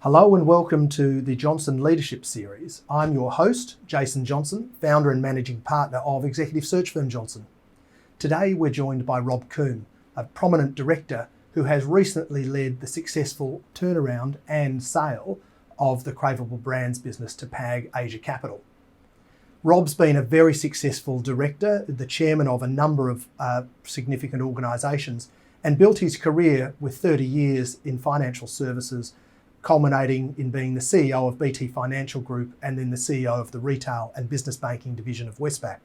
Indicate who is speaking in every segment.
Speaker 1: Hello and welcome to the Johnson Leadership Series. I'm your host, Jason Johnson, founder and managing partner of executive search firm Johnson. Today we're joined by Rob Coombe, a prominent director who has recently led the successful turnaround and sale of the Craveable Brands business to PAG Asia Capital. Rob's been a very successful director, the chairman of a number of significant organisations, and built his career with 30 years in financial services, culminating in being the CEO of BT Financial Group and then the CEO of the retail and business banking division of Westpac.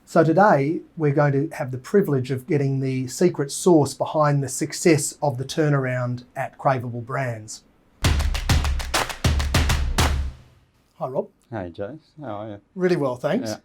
Speaker 1: So today we're going to have the privilege of getting the secret sauce behind the success of the turnaround at Craveable Brands. Hi Rob.
Speaker 2: Hey Jace, how are you?
Speaker 1: Really well, thanks.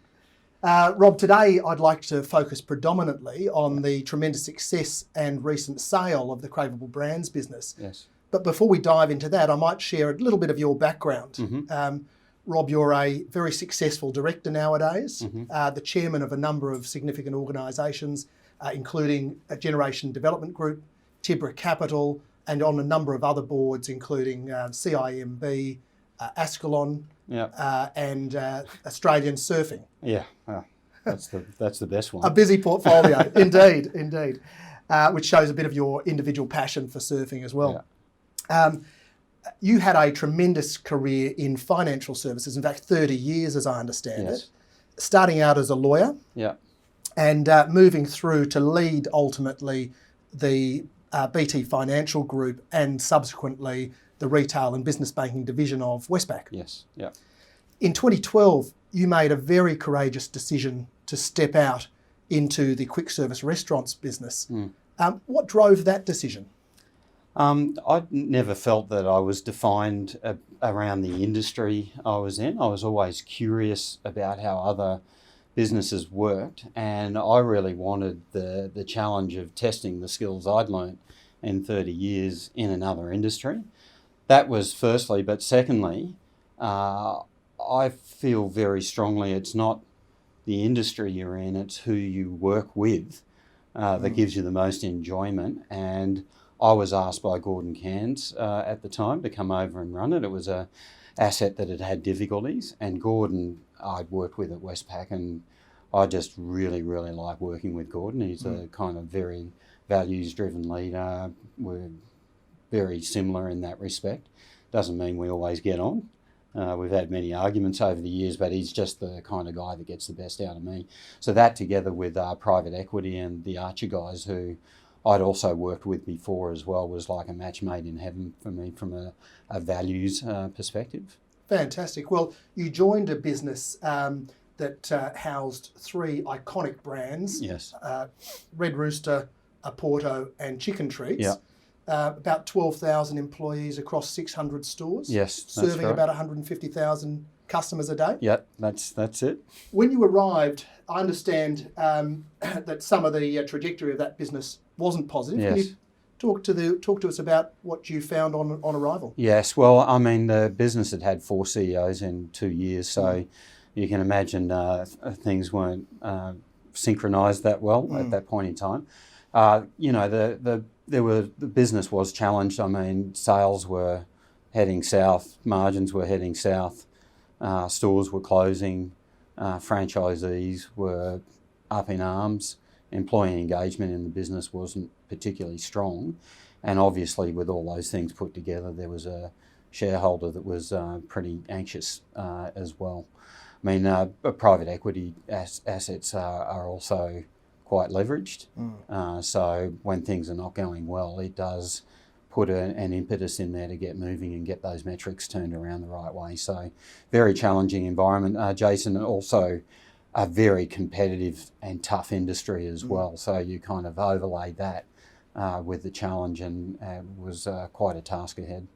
Speaker 2: Yeah.
Speaker 1: Rob, today I'd like to focus predominantly on the tremendous success and recent sale of the Craveable Brands business.
Speaker 2: Yes.
Speaker 1: But before we dive into that, I might share a little bit of your background.
Speaker 2: Mm-hmm.
Speaker 1: Rob, you're a very successful director nowadays,
Speaker 2: Mm-hmm.
Speaker 1: the chairman of a number of significant organisations, including a Generation Development Group, Tibra Capital, and on a number of other boards, including CIMB, Ascalon, and Australian Surfing.
Speaker 2: Yeah, that's the best one.
Speaker 1: A busy portfolio, indeed, which shows a bit of your individual passion for surfing as well.
Speaker 2: Yeah.
Speaker 1: You had a tremendous career in financial services, in fact 30 years as I understand it, starting out as a lawyer and moving through to lead ultimately the BT Financial Group and subsequently the retail and business banking division of Westpac.
Speaker 2: Yes, yeah.
Speaker 1: In 2012, you made a very courageous decision to step out into the quick service restaurants business. What drove that decision?
Speaker 2: I never felt that I was defined around the industry I was in. I was always curious about how other businesses worked, and I really wanted the challenge of testing the skills I'd learnt in 30 years in another industry. That was firstly, but secondly, I feel very strongly it's not the industry you're in, it's who you work with that gives you the most enjoyment. And I was asked by Gordon Cairns at the time to come over and run it. It was an asset that had had difficulties, and Gordon I'd worked with at Westpac, and I just really, really like working with Gordon. He's a kind of very values-driven leader. We're very similar in that respect. Doesn't mean we always get on. We've had many arguments over the years, but he's just the kind of guy that gets the best out of me. So that, together with private equity and the Archer guys, who I'd also worked with before as well, was like a match made in heaven for me from a values perspective.
Speaker 1: Fantastic. Well, you joined a business that housed three iconic brands.
Speaker 2: Yes.
Speaker 1: Red Rooster, Porto and Chicken Treats.
Speaker 2: Yeah.
Speaker 1: About 12,000 employees across 600 stores.
Speaker 2: Yes, that's
Speaker 1: serving
Speaker 2: right.
Speaker 1: about 150,000 customers a day.
Speaker 2: Yeah, that's it.
Speaker 1: When you arrived, I understand that some of the trajectory of that business wasn't positive.
Speaker 2: Yes.
Speaker 1: Can you talk to us about what you found on arrival?
Speaker 2: Yes, well, I mean, the business had 4 CEOs in 2 years, so you can imagine things weren't synchronised that well at that point in time. The business was challenged. I mean, sales were heading south, margins were heading south, stores were closing, franchisees were up in arms, employee engagement in the business wasn't particularly strong, and obviously with all those things put together, there was a shareholder that was pretty anxious as well. I mean, private equity assets are also quite leveraged. So when things are not going well, it does put an impetus in there to get moving and get those metrics turned around the right way. So very challenging environment, Jason, and also a very competitive and tough industry as well. So you kind of overlaid that with the challenge, and it was quite a task ahead.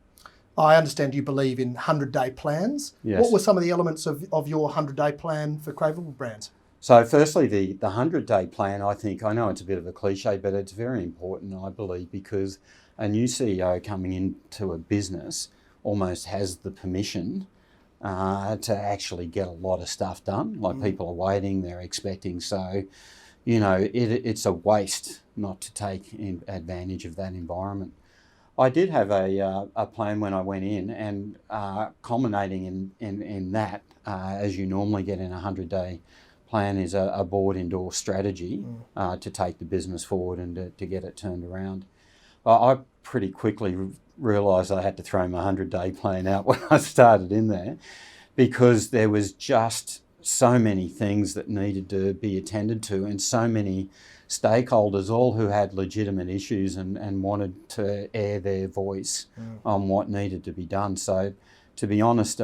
Speaker 1: I understand you believe in 100-day plans.
Speaker 2: Yes.
Speaker 1: What were some of the elements of your 100-day plan for Craveable Brands?
Speaker 2: So firstly, the 100-day plan, I know it's a bit of a cliche, but it's very important, I believe, because a new CEO coming into a business almost has the permission to actually get a lot of stuff done. Like people are waiting, they're expecting. So, it's a waste not to take advantage of that environment. I did have a plan when I went in, and culminating in that, as you normally get in a 100-day plan, is a board-endorsed strategy to take the business forward and to get it turned around. I pretty quickly realised I had to throw my 100-day plan out when I started in there, because there was just so many things that needed to be attended to, and so many stakeholders, all who had legitimate issues and wanted to air their voice on what needed to be done. So, to be honest,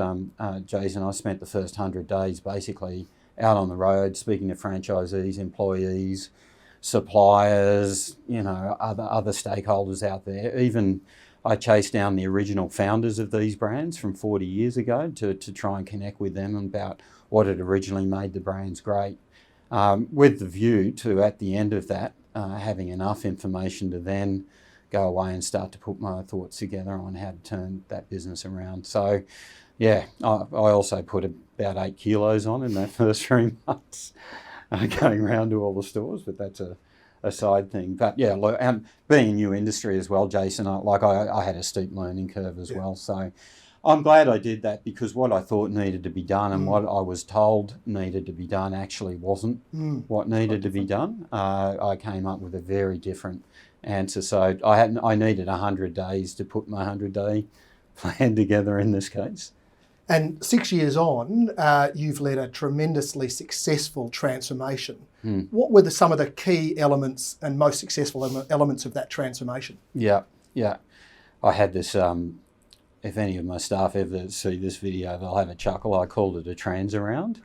Speaker 2: Jason, I spent the first 100 days basically out on the road speaking to franchisees, employees, suppliers, other stakeholders out there. Even I chased down the original founders of these brands from 40 years ago to try and connect with them about what had originally made the brands great, with the view to, at the end of that, having enough information to then go away and start to put my thoughts together on how to turn that business around. So, yeah, I also put about 8 kilos on in that first 3 months, going around to all the stores, but that's a side thing. But yeah, look, being a new industry as well, Jason, I had a steep learning curve as well. So I'm glad I did that, because what I thought needed to be done and what I was told needed to be done actually wasn't what needed to be done. I came up with a very different answer. So I needed 100 days to put my 100-day plan together in this case.
Speaker 1: And 6 years on, you've led a tremendously successful transformation. What were some of the key elements and most successful elements of that transformation?
Speaker 2: Yeah. I had this, if any of my staff ever see this video, they'll have a chuckle. I called it a transaround,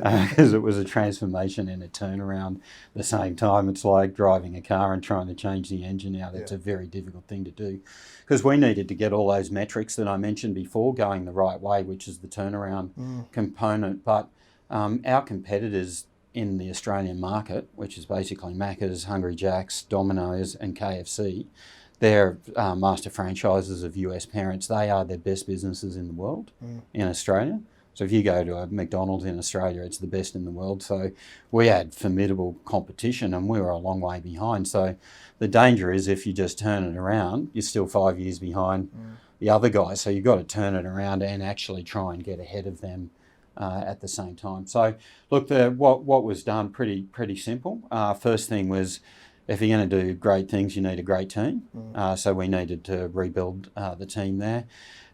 Speaker 2: because it was a transformation and a turnaround at the same time. It's like driving a car and trying to change the engine out. It's a very difficult thing to do, because we needed to get all those metrics that I mentioned before going the right way, which is the turnaround component. But our competitors in the Australian market, which is basically Macca's, Hungry Jack's, Domino's and KFC, they're master franchises of US parents. They are their best businesses in the world in Australia. So if you go to a McDonald's in Australia, it's the best in the world. So we had formidable competition and we were a long way behind. So the danger is, if you just turn it around, you're still 5 years behind the other guys. So you've got to turn it around and actually try and get ahead of them at the same time. So look, what was done, pretty simple. First thing was, if you're going to do great things, you need a great team. So we needed to rebuild the team there.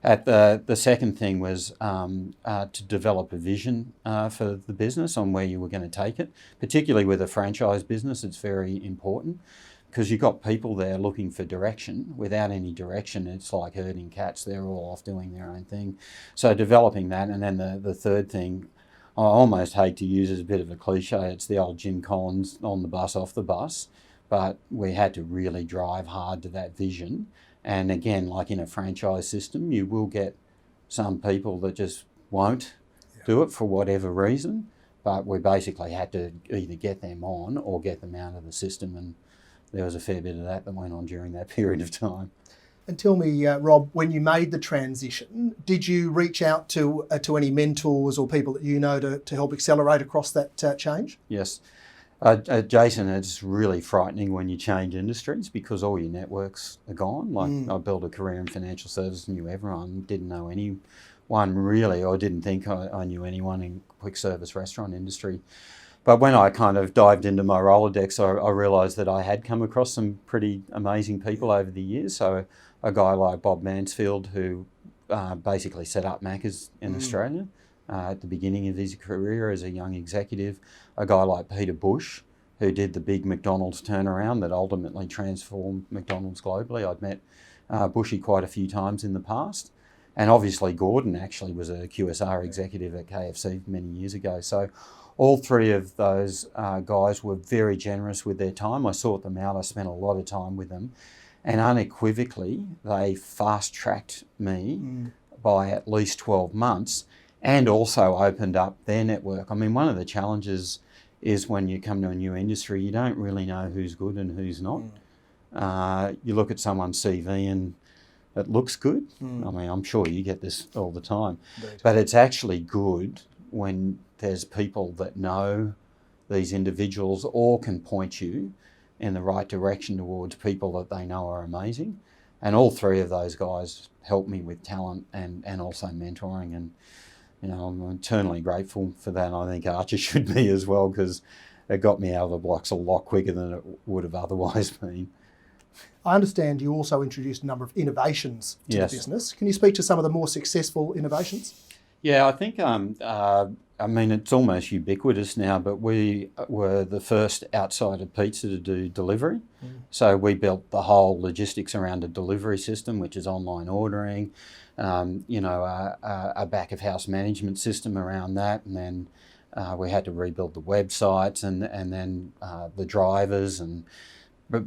Speaker 2: The second thing was to develop a vision for the business on where you were going to take it. Particularly with a franchise business, it's very important, because you've got people there looking for direction. Without any direction, it's like herding cats. They're all off doing their own thing. So developing that. And then the third thing, I almost hate to use as a bit of a cliche, it's the old Jim Collins on the bus, off the bus. But we had to really drive hard to that vision. And again, like in a franchise system, you will get some people that just won't do it for whatever reason. But we basically had to either get them on or get them out of the system. And there was a fair bit of that went on during that period of time.
Speaker 1: And tell me, Rob, when you made the transition, did you reach out to any mentors or people that you know to help accelerate across that change?
Speaker 2: Yes. Jason, it's really frightening when you change industries, because all your networks are gone. Like I built a career in financial services, knew everyone, didn't know anyone really, or didn't think I knew anyone in quick service restaurant industry. But when I kind of dived into my Rolodex, I realised that I had come across some pretty amazing people over the years. So a guy like Bob Mansfield, who basically set up Macca's in Australia at the beginning of his career as a young executive. A guy like Peter Bush, who did the big McDonald's turnaround that ultimately transformed McDonald's globally. I'd met Bushy quite a few times in the past. And obviously Gordon actually was a QSR executive at KFC many years ago. So all three of those guys were very generous with their time. I sought them out. I spent a lot of time with them. And unequivocally, they fast-tracked me by at least 12 months and also opened up their network. I mean, one of the challenges is when you come to a new industry, you don't really know who's good and who's not. You look at someone's CV and it looks good. I mean, I'm sure you get this all the time.
Speaker 1: Indeed.
Speaker 2: But it's actually good when there's people that know these individuals or can point you in the right direction towards people that they know are amazing. And all three of those guys helped me with talent and also mentoring. And, I'm eternally grateful for that. And I think Archer should be as well, because it got me out of the blocks a lot quicker than it would have otherwise been.
Speaker 1: I understand you also introduced a number of innovations to
Speaker 2: Yes.
Speaker 1: the business. Can you speak to some of the more successful innovations?
Speaker 2: Yeah, I think, it's almost ubiquitous now, but we were the first outside of pizza to do delivery. So we built the whole logistics around a delivery system, which is online ordering, a back of house management system around that. And then we had to rebuild the websites and then the drivers and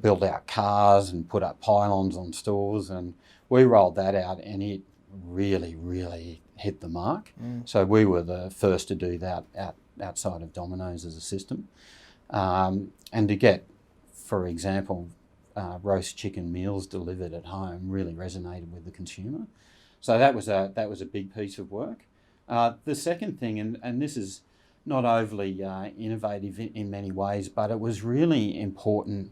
Speaker 2: build out cars and put up pylons on stores. And we rolled that out, and it really, really hit the mark. So we were the first to do that outside of Domino's as a system. And to get, for example, roast chicken meals delivered at home really resonated with the consumer. So that was a big piece of work. The second thing, and this is not overly innovative in many ways, but it was really important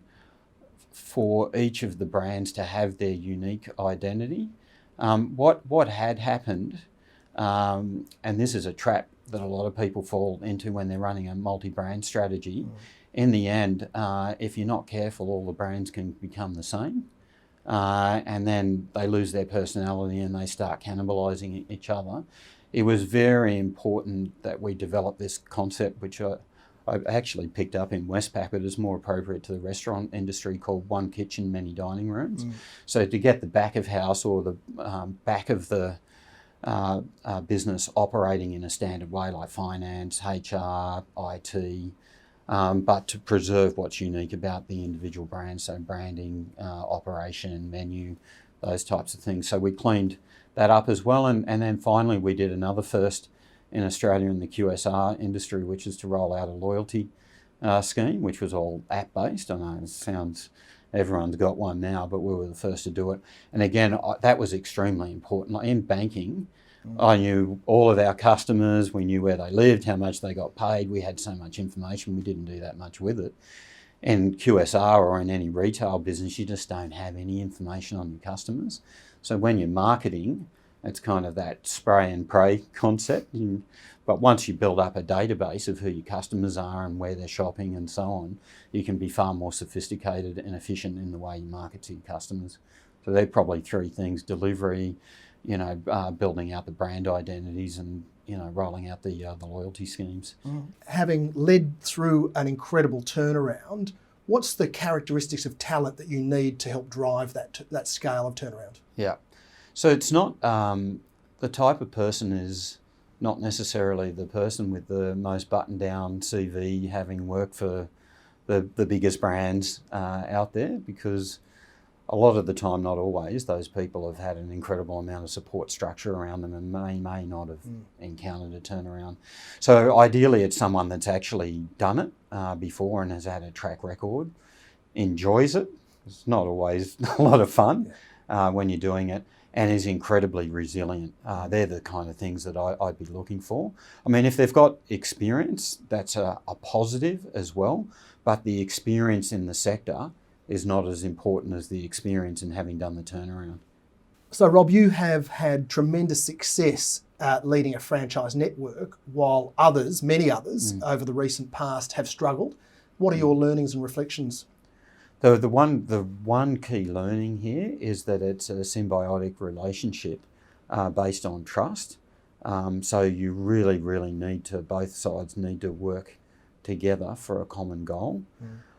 Speaker 2: for each of the brands to have their unique identity. What had happened, and this is a trap that a lot of people fall into when they're running a multi-brand strategy. In the end, if you're not careful, all the brands can become the same, and then they lose their personality and they start cannibalising each other. It was very important that we develop this concept, which I actually picked up in Westpac, but it's more appropriate to the restaurant industry, called one kitchen, many dining rooms. So to get the back of house or the back of the business operating in a standard way, like finance, HR, IT, but to preserve what's unique about the individual brands, so branding, operation, menu, those types of things. So we cleaned that up as well. And then finally we did another first in Australia in the QSR industry, which is to roll out a loyalty scheme, which was all app-based. I know it sounds, everyone's got one now, but we were the first to do it. And again, that was extremely important. Like in banking, I knew all of our customers, we knew where they lived, how much they got paid. We had so much information, we didn't do that much with it. In QSR or in any retail business, you just don't have any information on your customers. So when you're marketing, it's kind of that spray and pray concept. But once you build up a database of who your customers are and where they're shopping and so on, you can be far more sophisticated and efficient in the way you market to your customers. So they're probably three things: delivery, building out the brand identities, and rolling out the loyalty schemes.
Speaker 1: Having led through an incredible turnaround, what's the characteristics of talent that you need to help drive that scale of turnaround?
Speaker 2: Yeah. So it's not, the type of person is not necessarily the person with the most buttoned down CV having worked for the biggest brands out there, because a lot of the time, not always, those people have had an incredible amount of support structure around them and may not have encountered a turnaround. So ideally it's someone that's actually done it before and has had a track record, enjoys it. It's not always a lot of fun when you're doing it, and is incredibly resilient. They're the kind of things that I'd be looking for. I mean, if they've got experience, that's a positive as well, but the experience in the sector is not as important as the experience in having done the turnaround.
Speaker 1: So Rob, you have had tremendous success leading a franchise network, while many others over the recent past have struggled. What are your learnings and reflections?
Speaker 2: The one key learning here is that it's a symbiotic relationship based on trust. So you really, really both sides need to work together for a common goal.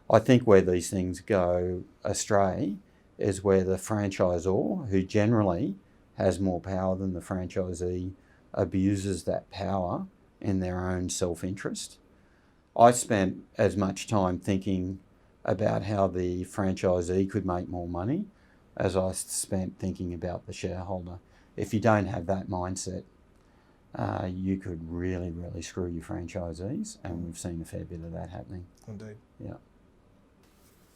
Speaker 2: I think where these things go astray is where the franchisor, who generally has more power than the franchisee, abuses that power in their own self-interest. I spent as much time thinking about how the franchisee could make more money as I spent thinking about the shareholder. If you don't have that mindset, you could really, really screw your franchisees, and we've seen a fair bit of that happening.
Speaker 1: Indeed.
Speaker 2: Yeah.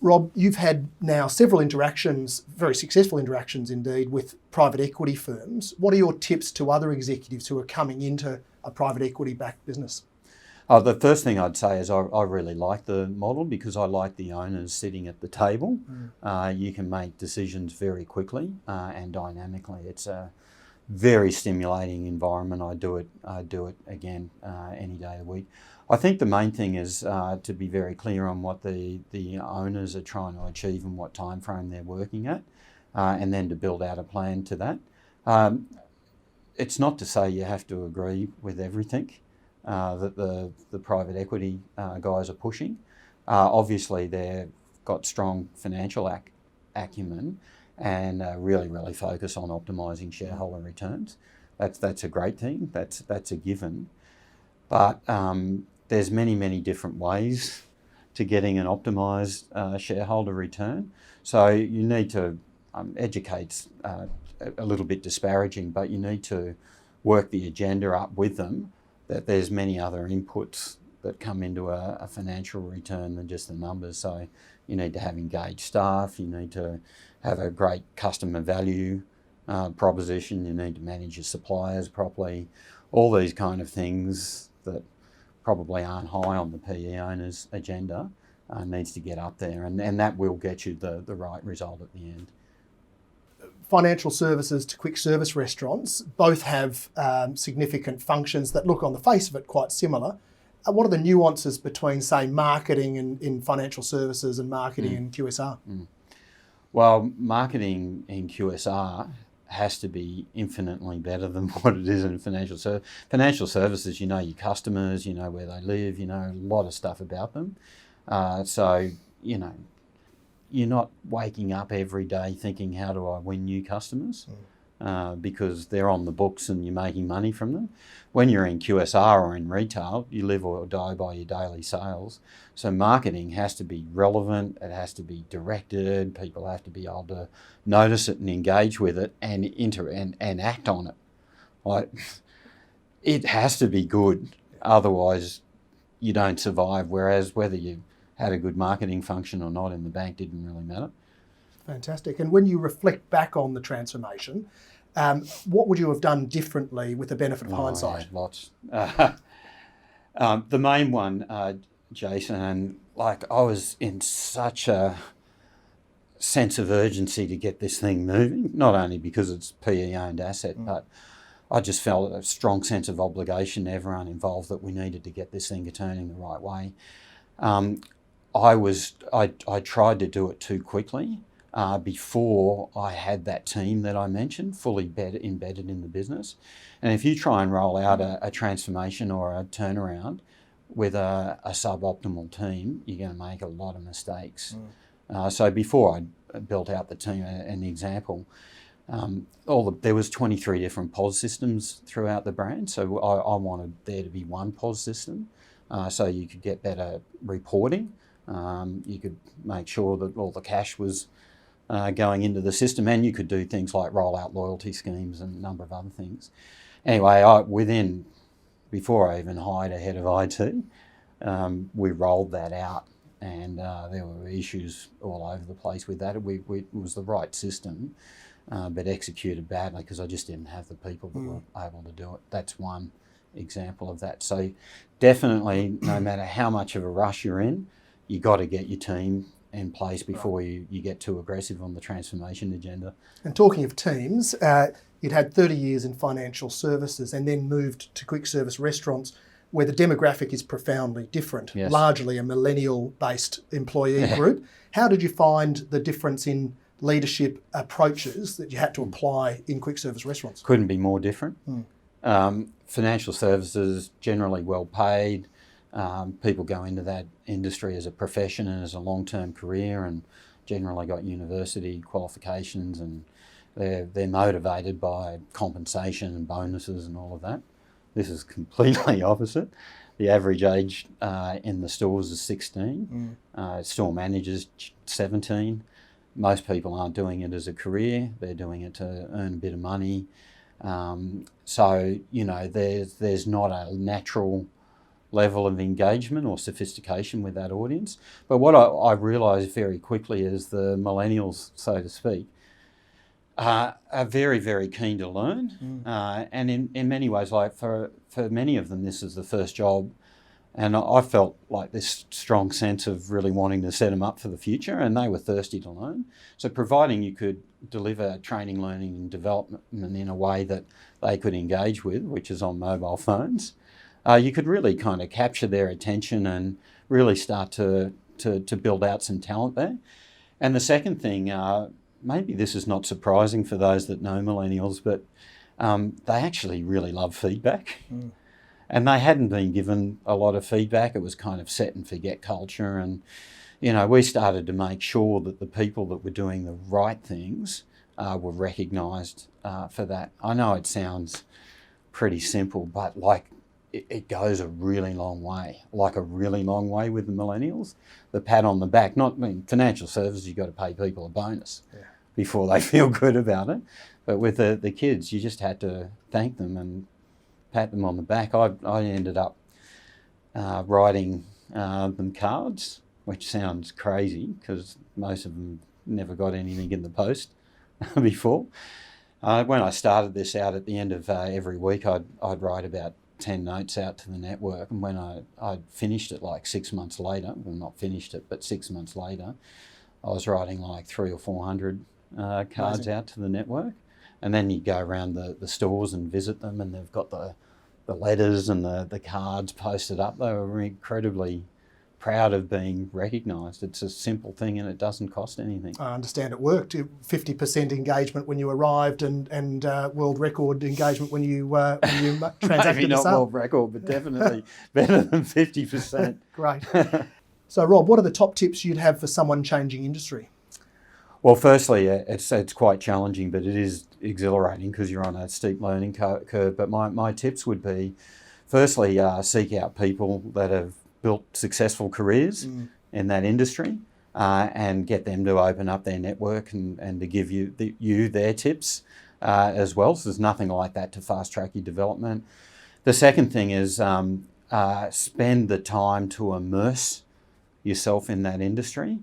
Speaker 1: Rob, you've had now several interactions, very successful interactions indeed, with private equity firms. What are your tips to other executives who are coming into a private equity-backed business?
Speaker 2: The first thing I'd say is I really like the model because I like the owners sitting at the table. You can make decisions very quickly and dynamically. It's a very stimulating environment. I do it again any day of the week. I think the main thing is to be very clear on what the owners are trying to achieve and what time frame they're working at, and then to build out a plan to that. It's not to say you have to agree with everything that the private equity guys are pushing. Obviously, they've got strong financial acumen and really focus on optimising shareholder returns. That's a great thing. That's a given. But there's many different ways to getting an optimised shareholder return. So you need to educate. A little bit disparaging, but you need to work the agenda up with them that there's many other inputs that come into a financial return than just the numbers. So you need to have engaged staff, you need to have a great customer value proposition, you need to manage your suppliers properly, all these kind of things that probably aren't high on the PE owner's agenda needs to get up there, and that will get you the right result at the end.
Speaker 1: Financial services to quick service restaurants both have significant functions that look on the face of it quite similar. What are the nuances between, say, marketing in financial services and marketing in QSR?
Speaker 2: Well, marketing in QSR has to be infinitely better than what it is in financial services. Financial services, you know your customers, you know where they live, you know a lot of stuff about them. So, you know, you're not waking up every day thinking, how do I win new customers? Because they're on the books and you're making money from them. When you're in QSR or in retail, you live or die by your daily sales. So marketing has to be relevant, it has to be directed, people have to be able to notice it and engage with it and and act on it. Like, it has to be good, otherwise you don't survive, whereas whether you had a good marketing function or not in the bank didn't really matter.
Speaker 1: Fantastic. And when you reflect back on the transformation, what would you have done differently with the benefit of hindsight?
Speaker 2: Yeah, lots. The main one, Jason, and like I was in such a sense of urgency to get this thing moving, not only because it's PE owned asset, but I just felt a strong sense of obligation to everyone involved that we needed to get this thing turning the right way. I tried to do it too quickly before I had that team that I mentioned fully embedded in the business. And if you try and roll out a transformation or a turnaround with a suboptimal team, you're going to make a lot of mistakes. So before I built out the team, an example, there was 23 different POS systems throughout the brand. So I wanted there to be one POS system so you could get better reporting. You could make sure that all the cash was going into the system, and you could do things like roll out loyalty schemes and a number of other things. Anyway, before I even hired a head of IT, we rolled that out, and there were issues all over the place with that. It was the right system, but executed badly because I just didn't have the people that were able to do it. That's one example of that. So definitely, no matter how much of a rush you're in, you got to get your team in place before you get too aggressive on the transformation agenda. And
Speaker 1: talking of teams, you'd had 30 years in financial services and then moved to quick service restaurants where the demographic is profoundly different,
Speaker 2: yes.
Speaker 1: Largely a millennial-based employee group. How did you find the difference in leadership approaches that you had to apply in quick service restaurants?
Speaker 2: Couldn't be more different. Financial services, generally well paid. People go into that industry as a profession and as a long-term career, and generally got university qualifications, and they're motivated by compensation and bonuses and all of that. This is completely opposite. The average age in the stores is 16. Store managers 17. Most people aren't doing it as a career. They're doing it to earn a bit of money. So, you know, there's not a natural level of engagement or sophistication with that audience. But what I realised very quickly is the millennials, so to speak, are very, very keen to learn. And in many ways, like for many of them, this is the first job And I felt like this strong sense of really wanting to set them up for the future, and they were thirsty to learn. So providing you could deliver training, learning and development in a way that they could engage with, which is on mobile phones, you could really kind of capture their attention and really start to build out some talent there. And the second thing, maybe this is not surprising for those that know millennials, but they actually really love feedback. Mm. And they hadn't been given a lot of feedback. It was kind of set and forget culture. And, you know, we started to make sure that the people that were doing the right things were recognised for that. I know it sounds pretty simple, but like it goes a really long way, like a really long way with the millennials. The pat on the back, financial services, you've got to pay people a bonus before they feel good about it. But with the kids, you just had to thank them and pat them on the back. I ended up writing them cards, which sounds crazy because most of them never got anything in the post before. When I started this out at the end of every week, I'd write about 10 notes out to the network, and when I'd finished it like 6 months later, well not finished it, but 6 months later, I was writing like 300 or 400 cards Amazing. Out to the network. And then you go around the stores and visit them, and they've got the letters and the cards posted up. They were incredibly proud of being recognised. It's a simple thing and it doesn't cost anything.
Speaker 1: I understand it worked. 50% engagement when you arrived and world record engagement when you transacted
Speaker 2: Maybe not
Speaker 1: the sale.
Speaker 2: World record, but definitely better than 50%.
Speaker 1: Great. So Rob, what are the top tips you'd have for someone changing industry?
Speaker 2: Well, firstly, it's quite challenging, but it is exhilarating because you're on a steep learning curve. But my tips would be, firstly, seek out people that have built successful careers in that industry and get them to open up their network and to give you their tips as well. So there's nothing like that to fast track your development. The second thing is spend the time to immerse yourself in that industry.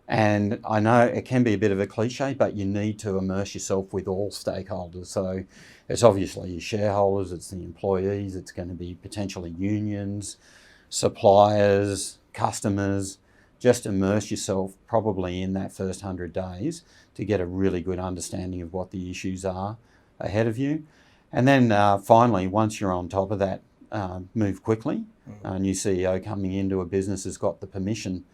Speaker 2: And I know it can be a bit of a cliche, but you need to immerse yourself with all stakeholders. So it's obviously your shareholders, it's the employees, it's going to be potentially unions, suppliers, customers. Just immerse yourself probably in that first 100 days to get a really good understanding of what the issues are ahead of you. And then finally, once you're on top of that, move quickly. A new CEO coming into a business has got the permission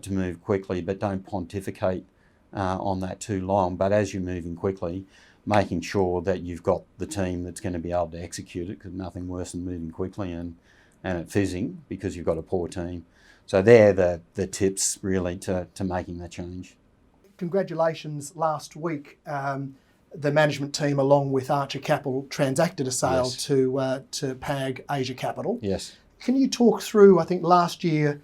Speaker 2: to move quickly, but don't pontificate on that too long. But as you're moving quickly, making sure that you've got the team that's going to be able to execute it, because nothing worse than moving quickly and it fizzing because you've got a poor team. So they're the tips really to making that change.
Speaker 1: Congratulations. Last week, the management team along with Archer Capital transacted a sale to PAG Asia Capital.
Speaker 2: Yes.
Speaker 1: Can you talk through, I think last year,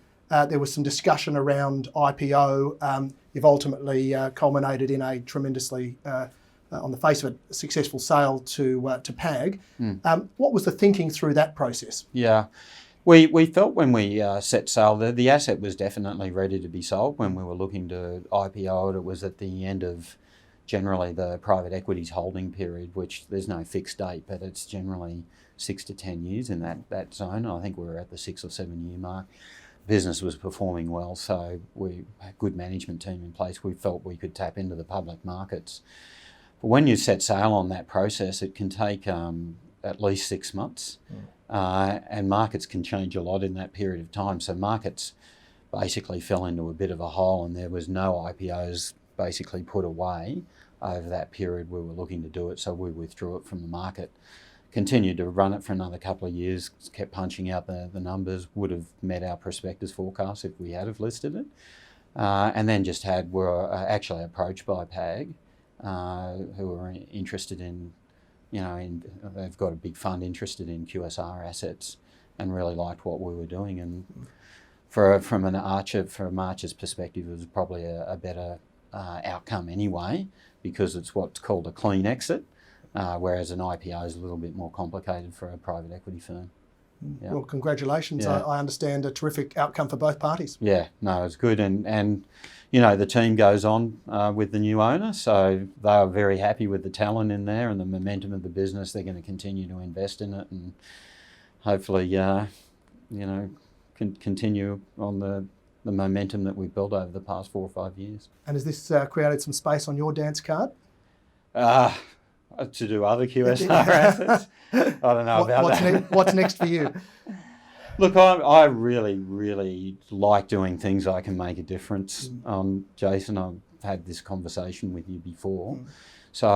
Speaker 1: there was some discussion around IPO. You've ultimately culminated in a tremendously, on the face of it, successful sale to PAG. What was the thinking through that process?
Speaker 2: Yeah, we felt when we set sail, the asset was definitely ready to be sold when we were looking to IPO it. It was at the end of generally the private equities holding period, which there's no fixed date, but it's generally 6 to 10 years in that zone. I think we were at the 6 or 7 year mark. Business was performing well, so we had a good management team in place. We felt we could tap into the public markets. But when you set sail on that process, it can take at least 6 months, and markets can change a lot in that period of time. So markets basically fell into a bit of a hole, and there was no IPOs basically put away over that period we were looking to do it, so we withdrew it from the market. Continued to run it for another couple of years, kept punching out the numbers, would have met our prospectus forecast if we had have listed it. And then were actually approached by PAG, who were interested in, they've got a big fund interested in QSR assets and really liked what we were doing. And from Archer's perspective, it was probably a better outcome anyway, because it's what's called a clean exit. Whereas an IPO is a little bit more complicated for a private equity firm. Yeah.
Speaker 1: Well, congratulations.
Speaker 2: Yeah.
Speaker 1: I understand a terrific outcome for both parties.
Speaker 2: Yeah, no, it's good. And the team goes on with the new owner, so they are very happy with the talent in there and the momentum of the business. They're going to continue to invest in it and hopefully, continue on the momentum that we've built over the past 4 or 5 years.
Speaker 1: And has this created some space on your dance card?
Speaker 2: To do other QSR assets? I don't know about that.
Speaker 1: What's next for you?
Speaker 2: Look, I really, really like doing things I can make a difference. Jason, I've had this conversation with you before. So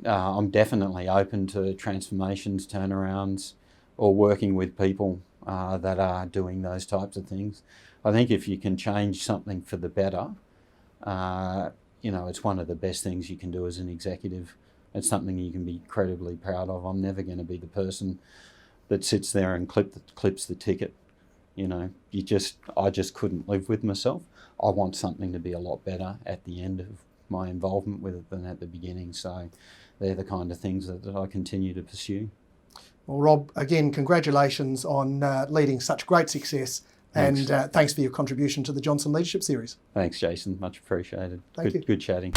Speaker 2: I'm definitely open to transformations, turnarounds, or working with people that are doing those types of things. I think if you can change something for the better, it's one of the best things you can do as an executive. It's something you can be incredibly proud of. I'm never going to be the person that sits there and clips the ticket. I just couldn't live with myself. I want something to be a lot better at the end of my involvement with it than at the beginning. So they're the kind of things that I continue to pursue.
Speaker 1: Well, Rob, again, congratulations on leading such great success. Thanks. And thanks for your contribution to the Johnson Leadership Series.
Speaker 2: Thanks, Jason. Much appreciated.
Speaker 1: Thank you.
Speaker 2: Good chatting.